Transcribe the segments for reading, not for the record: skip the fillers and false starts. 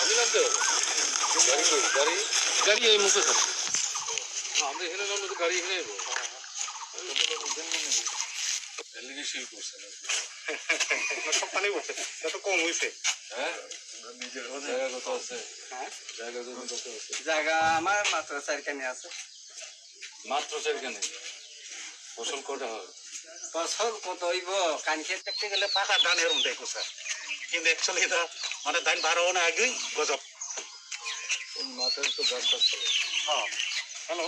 আমি নামতে হবে গাড়ি গাড়ি গাড়ি এই মুখে থাকে আমরা এখানে নামলে তো গাড়ি এখানে যাবো শিল করছে সবখানেই বসে যত কম হয়েছে হ্যাঁ নিজের জায়গা কত আছে হ্যাঁ জায়গা জমি কত আছে জায়গা আমার মাত্র 4 আছে মাত্র 4 ফসল কটা হয় ফসল কত হইব কান খেয়ে দেখতে গেলে পাকা ধান এরকম দেখো স্যার কিন্তু অ্যাকচুয়ালি এটা মানে ধান বারো না আগেই গজব মাথায় তো গাছ টাছ হ্যাঁ হ্যালো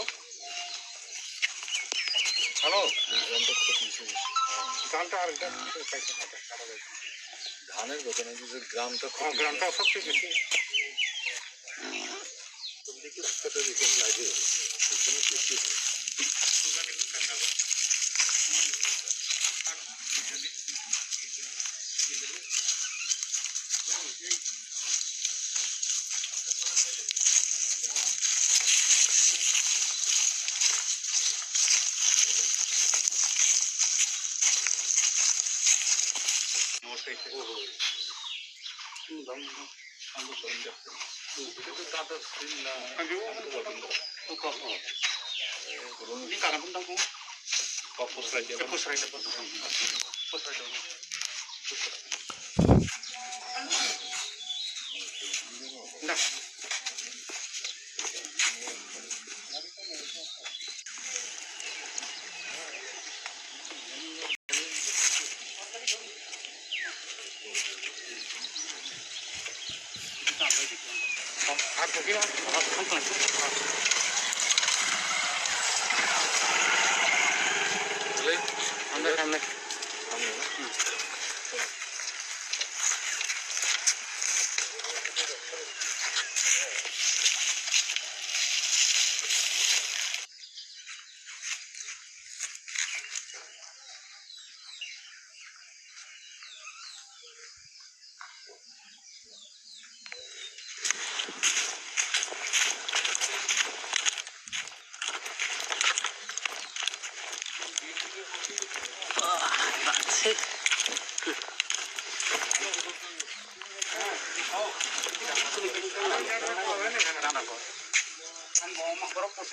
হ্যালো ধানটা ক্ষতি বেশি ধানটা আর ধানের কথা নাকি যে গ্রামটা গ্রামটা সবচেয়ে বেশি দেখে লাগে বেশি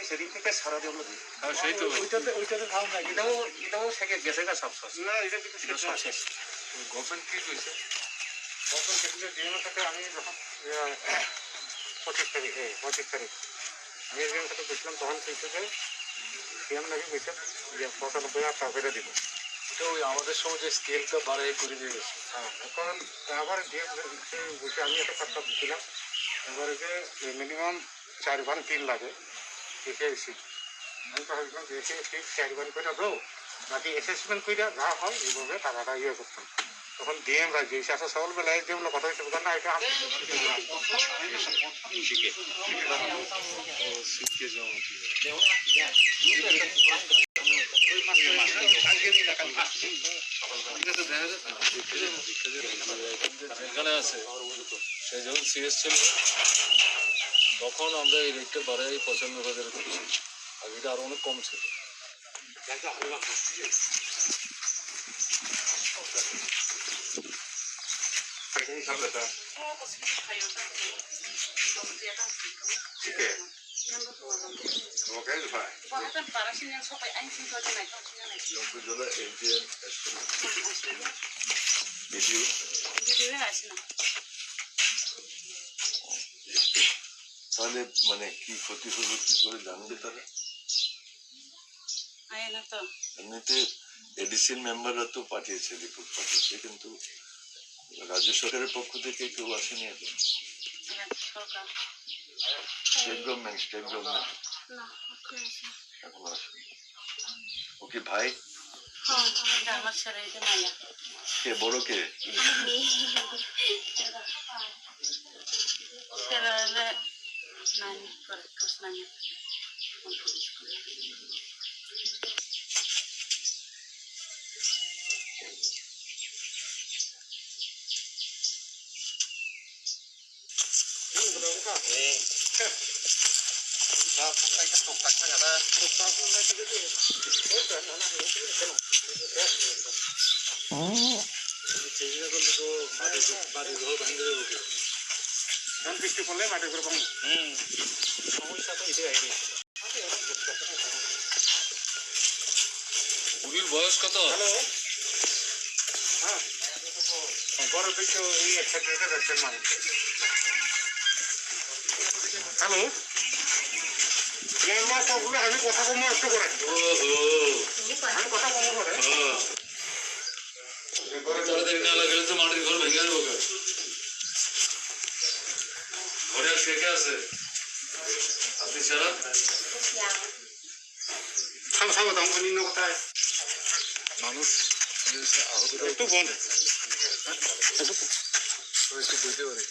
সেদিন থেকে সারা দেবো সেই তো ওইটাতে খাও না এটাও থেকে গেছে না সব শেষ না এটা কিন্তু সব শেষ গভর্নমেন্ট কি কইছে তখন সেগুলো ডিএমের সাথে আমি যখন 25 তারিখ আমি ডিএমের সাথে বুঝলাম তখন কিন্তু যে ডিএম নাকি বুঝছে যে 95,000 টাকা করে দিব এটা ওই আমাদের সময় যে স্কেলটা বাড়াই করে দিয়ে গেছে হ্যাঁ এখন আবার ডিএম বুঝে আমি একটা কথা বুঝছিলাম এবারে যে মিনিমাম 4 ভান 3 লাগে দেখে এসি আমি তো ভাবছিলাম দেখে ঠিক 4 ভান করে দাও বাকি অ্যাসেসমেন্ট করে যা হয় এইভাবে টাকাটা ইয়ে করতাম তখন ডিএম রাজ্য আসা সকালবেলায় যেগুলো কথা হচ্ছে না এটা যেখানে আছে সে যখন সিরিয়াস ছিল তখন আমরা এই রেটটা বাড়াই 95,000 করেছি আর এটা আরো অনেক কম ছিল তাহলে মানে কি ক্ষতি হলো কি করে জানবে তারা এমনিতে এডিসির মেম্বাররা তো পাঠিয়েছে রিপোর্ট পাঠিয়েছে কিন্তু রাজ্য সরকারের পক্ষ থেকে কেউ আসেনি এখন স্টেট গভর্নমেন্ট এখন আসেনি ওকে ভাই কে বড় কে ধান বৃষ্টি পড়লে মাটি করে পাবো সমস্যা তো এটাই আগে বুড়ির বয়স কত? হ্যালো হ্যাঁ বড় দিকে ওই একটা ডেটে যাচ্ছেন মানুষ হ্যালো আমার সবগুলো আমি কথা কম একটু করে আমি কথা কম করে তারা দেখ না লাগলে তো মাটির ঘর ভেঙে যাবো ঘরে আর কে কে আছে আপনি ছাড়া খাও খাও দাম নিম্ন কথায় মানুষ আহত একটু বন্ধ একটু বুঝতে পারি